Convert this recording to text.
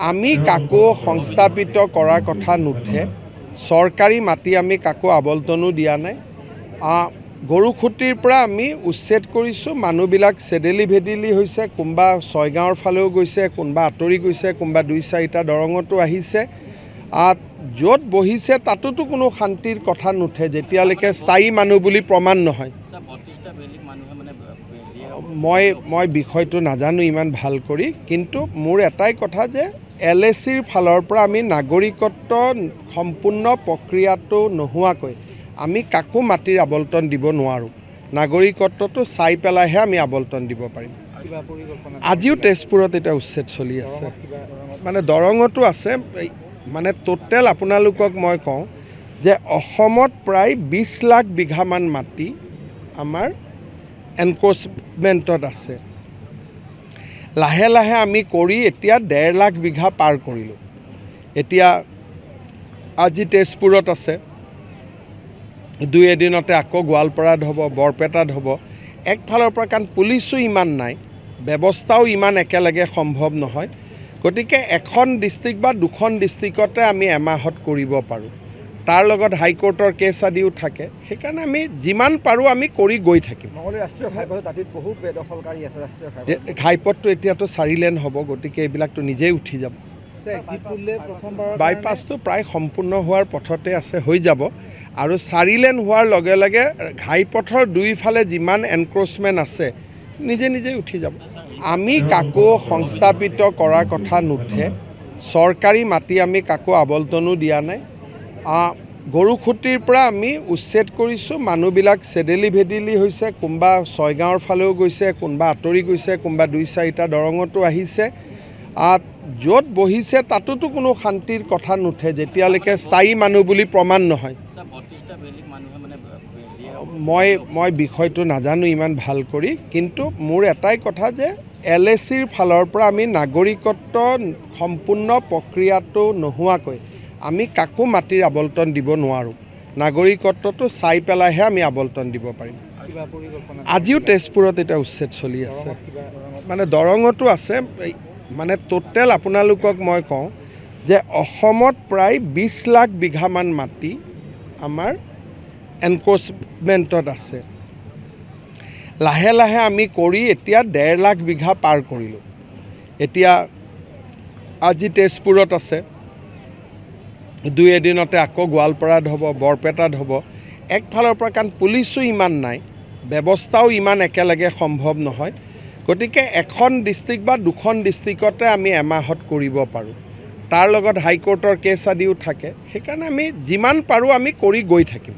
আমি কাকো সংস্থাপিত কৰাৰ কথা নুঠে। চৰকাৰী মাটি আমি কাকো আবলটনো দিয়া নাই। গৰুখুটিৰ পৰা আমি উচ্ছেদ কৰিছোঁ। মানুহবিলাক চেডেলি ভেডেলি হৈছে, কোনোবা ছয়গাঁৱৰ ফালেও গৈছে, কোনোবা আঁতৰি গৈছে, কোনোবা 2-4টা দৰঙতো আহিছে। য'ত বহিছে তাতোতো কোনো শান্তিৰ কথা নুঠে যেতিয়ালৈকে স্থায়ী মানুহ বুলি প্ৰমাণ নহয়। মই বিষয়টো নাজানো ইমান ভাল কৰি, কিন্তু মোৰ এটাই কথা যে LACৰ ফালৰ পৰা আমি নাগৰিকত্ব সম্পূৰ্ণ প্ৰক্ৰিয়াটো নোহোৱাকৈ আমি কাকো মাটিৰ আবলটন দিব নোৱাৰোঁ। নাগৰিকত্বটো চাই পেলাইহে আমি আবলটন দিব পাৰিম। আজিও তেজপুৰত এতিয়া উচ্ছেদ চলি আছে, মানে দৰঙতো আছে। মানে টোটেল আপোনালোকক মই কওঁ যে অসমত প্ৰায় 20 লাখ বিঘামান মাটি আমাৰ এনক্ৰচমেণ্টত আছে। লাহে লাহে আমি কৰি এতিয়া 1.5 লাখ বিঘা পাৰ কৰিলোঁ। এতিয়া আজি তেজপুৰত আছে, 2 এদিনতে আকৌ গোৱালপাৰাত হ'ব, বৰপেটাত হ'ব। একফালৰ পৰা কাৰণ পুলিচো ইমান নাই, ব্যৱস্থাও ইমান একেলগে সম্ভৱ নহয়। গতিকে এখন ডিষ্ট্ৰিক্ট বা 2খন ডিষ্ট্ৰিক্টতে আমি এমাহত কৰিব পাৰোঁ। তাৰ লগত হাইকোৰ্টৰ কেছ আদিও থাকে। সেইকাৰণে আমি যিমান পাৰোঁ আমি কৰি গৈ থাকিম। ঘাইপথটো এতিয়াতো 4 লেন হ'ব, গতিকে এইবিলাকতো নিজেই উঠি যাব। বাইপাছটো প্ৰায় সম্পূৰ্ণ হোৱাৰ পথতে আছে, হৈ যাব। আৰু 4 লেন হোৱাৰ লগে লগে ঘাইপথৰ দুইফালে যিমান এনক্ৰচমেণ্ট আছে নিজে নিজেই উঠি যাব। আমি কাকো সংস্থাপিত কৰাৰ কথা নুঠে। চৰকাৰী মাটি আমি কাকো আবলটনো দিয়া নাই। গৰুখুটিৰ পৰা আমি উচ্ছেদ কৰিছোঁ। মানুহবিলাক চেডেলি ভেডেলি হৈছে, কোনোবা ছয়গাঁৱৰ ফালেও গৈছে, কোনোবা আঁতৰি গৈছে, কোনোবা 2-4টা দৰঙতো আহিছে। য'ত বহিছে তাতোতো কোনো শান্তিৰ কথা নুঠে যেতিয়ালৈকে স্থায়ী মানুহ বুলি প্ৰমাণ নহয়। মই বিষয়টো নাজানো ইমান ভাল কৰি, কিন্তু মোৰ এটাই কথা যে LACৰ ফালৰ পৰা আমি নাগৰিকত্ব সম্পূৰ্ণ প্ৰক্ৰিয়াটো নোহোৱাকৈ আমি কাকো মাটিৰ আবলটন দিব নোৱাৰোঁ। নাগৰিকত্বটো চাই পেলাইহে আমি আবলটন দিব পাৰিম। আজিও তেজপুৰত এতিয়া উচ্ছেদ চলি আছে, মানে দৰঙতো আছে। মানে টোটেল আপোনালোকক মই কওঁ যে অসমত প্ৰায় 20 লাখ বিঘামান মাটি আমাৰ এনক্ৰচমেণ্টত আছে। লাহে লাহে আমি কৰি এতিয়া 1.5 লাখ বিঘা পাৰ কৰিলোঁ। এতিয়া আজি তেজপুৰত আছে, 2 এদিনতে আকৌ গোৱালপাৰাত হ'ব, বৰপেটাত হ'ব। একফালৰ পৰা কাৰণ পুলিচো ইমান নাই, ব্যৱস্থাও ইমান একেলগে সম্ভৱ নহয়। গতিকে এখন ডিষ্ট্ৰিক্ট বা 2খন ডিষ্ট্ৰিক্টতে আমি এমাহত কৰিব পাৰোঁ। তাৰ লগত হাইকোৰ্টৰ কেছ আদিও থাকে। সেইকাৰণে আমি যিমান পাৰোঁ আমি কৰি গৈ থাকিম।